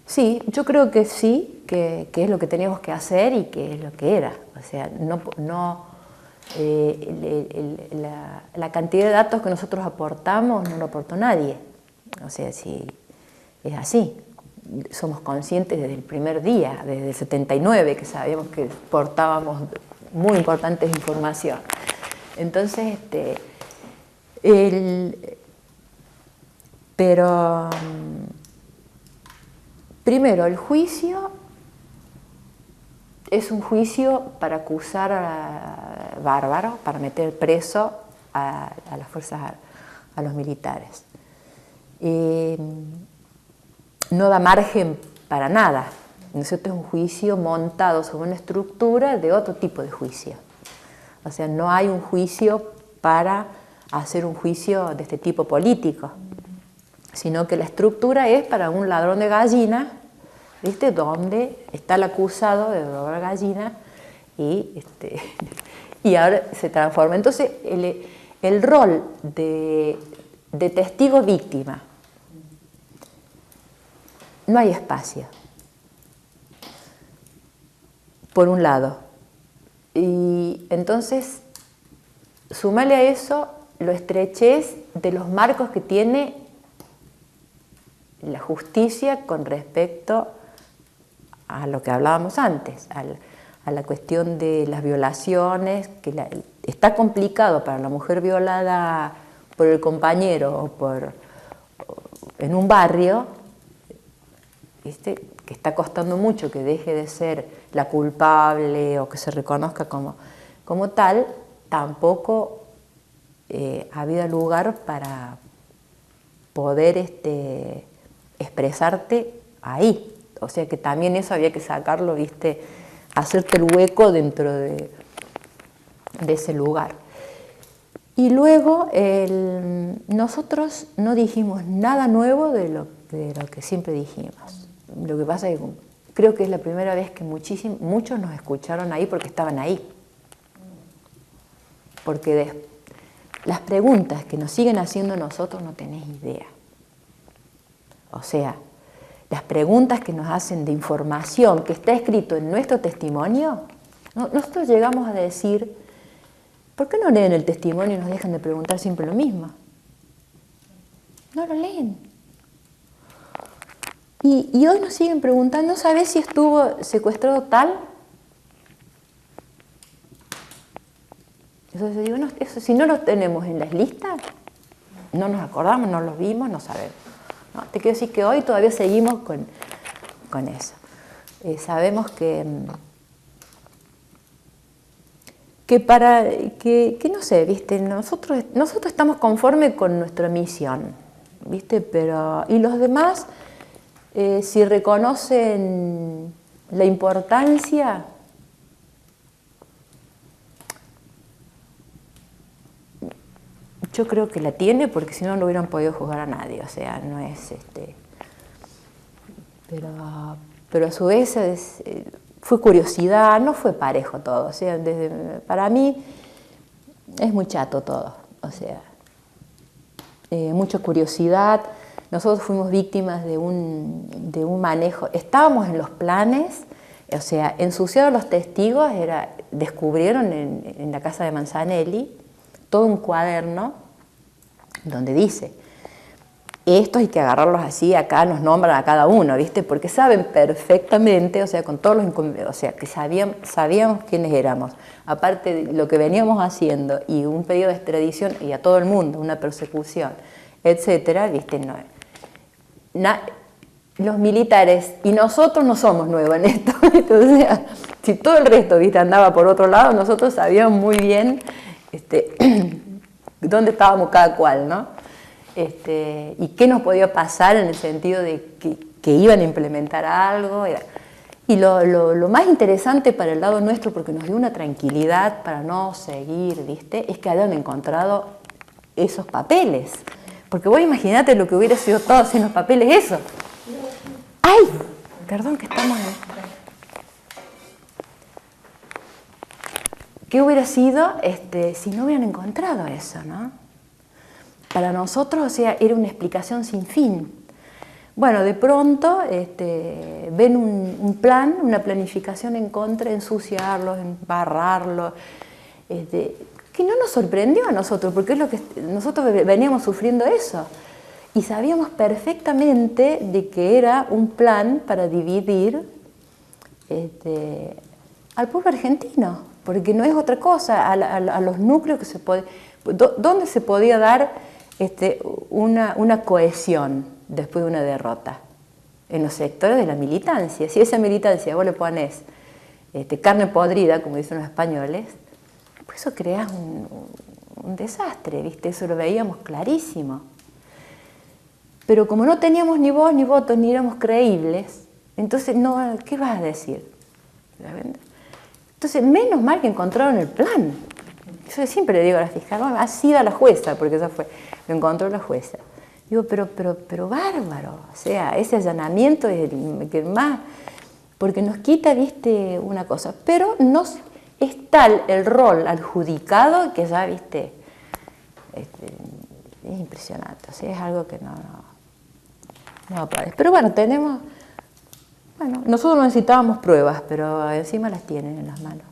Sí, yo creo que sí, que es lo que teníamos que hacer y que es lo que era. O sea, la cantidad de datos que nosotros aportamos no lo aportó nadie. O sea, sí, es así. Somos conscientes desde el primer día, desde el 79, que sabíamos que portábamos muy importantes información. Entonces, pero primero, el juicio es un juicio para acusar a bárbaros, para meter preso a las fuerzas, a los militares. No da margen para nada. ¿No es cierto? Es un juicio montado sobre una estructura de otro tipo de juicio. O sea, no hay un juicio para hacer un juicio de este tipo político, sino que la estructura es para un ladrón de gallina, ¿viste? Donde está el acusado de robar gallina y ahora se transforma. Entonces, el rol de testigo víctima, no hay espacio, por un lado. Y entonces, súmale a eso lo estrechez de los marcos que tiene la justicia con respecto a lo que hablábamos antes, a la cuestión de las violaciones, que está complicado para la mujer violada por el compañero o en un barrio, ¿viste? Que está costando mucho que deje de ser la culpable o que se reconozca como tal, tampoco ha habido lugar para poder expresarte ahí. O sea que también eso había que sacarlo, ¿viste? Hacerte el hueco dentro de ese lugar. Y luego nosotros no dijimos nada nuevo de lo que siempre dijimos. Lo que pasa es que creo que es la primera vez que muchos nos escucharon ahí porque estaban ahí. Porque las preguntas que nos siguen haciendo nosotros no tenés idea. O sea, las preguntas que nos hacen de información que está escrito en nuestro testimonio, nosotros llegamos a decir, ¿por qué no leen el testimonio y nos dejan de preguntar siempre lo mismo? No lo leen. Y hoy nos siguen preguntando, ¿sabes si estuvo secuestrado tal? Entonces digo, no, eso, si no lo tenemos en las listas, no nos acordamos, no los vimos, no sabemos. No, te quiero decir que hoy todavía seguimos con eso. Sabemos que no sé, ¿viste? Nosotros estamos conformes con nuestra misión, ¿viste? Y los demás, si reconocen la importancia, yo creo que la tiene, porque si no, no hubieran podido juzgar a nadie. O sea, no es pero a su vez fue curiosidad, no fue parejo todo. O sea, para mí es muy chato todo. O sea, mucha curiosidad. Nosotros fuimos víctimas de un manejo. Estábamos en los planes, o sea, ensuciados los testigos, descubrieron en la casa de Manzanelli todo un cuaderno donde dice, estos hay que agarrarlos así, acá nos nombran a cada uno, ¿viste? Porque saben perfectamente, o sea, con todos los inconvenientes, o sea, que sabíamos quiénes éramos, aparte de lo que veníamos haciendo y un pedido de extradición y a todo el mundo, una persecución, etcétera, ¿viste? Los militares y nosotros no somos nuevos en esto. Entonces, si todo el resto, ¿viste? Andaba por otro lado, nosotros sabíamos muy bien dónde estábamos cada cual, ¿no? Y qué nos podía pasar en el sentido de que iban a implementar algo. Y lo más interesante para el lado nuestro, porque nos dio una tranquilidad para no seguir, ¿viste? Es que habían encontrado esos papeles. Porque vos imaginate lo que hubiera sido todo sin los papeles, eso. ¡Ay! Perdón que estamos ¿Qué hubiera sido si no hubieran encontrado eso, no? Para nosotros, o sea, era una explicación sin fin. Bueno, de pronto ven un plan, una planificación en contra, ensuciarlos, embarrarlos, que no nos sorprendió a nosotros, porque es lo que nosotros veníamos sufriendo eso. Y sabíamos perfectamente de que era un plan para dividir al pueblo argentino, porque no es otra cosa, a los núcleos que se puede, donde se podía dar una cohesión después de una derrota, en los sectores de la militancia. Si esa militancia vos le pones carne podrida, como dicen los españoles, pues eso crea un desastre, ¿viste? Eso lo veíamos clarísimo. Pero como no teníamos ni voz ni votos, ni éramos creíbles, entonces, no, ¿qué vas a decir? Entonces, menos mal que encontraron el plan. Yo siempre le digo a la fiscal, no, ha sido a la jueza, porque esa fue, lo encontró la jueza. Digo, pero bárbaro, o sea, ese allanamiento es el que más, porque nos quita, viste, una cosa, pero es tal el rol adjudicado que ya, viste, es impresionante, o sea, es algo que no aparece. Pero bueno, nosotros no necesitábamos pruebas, pero encima las tienen en las manos.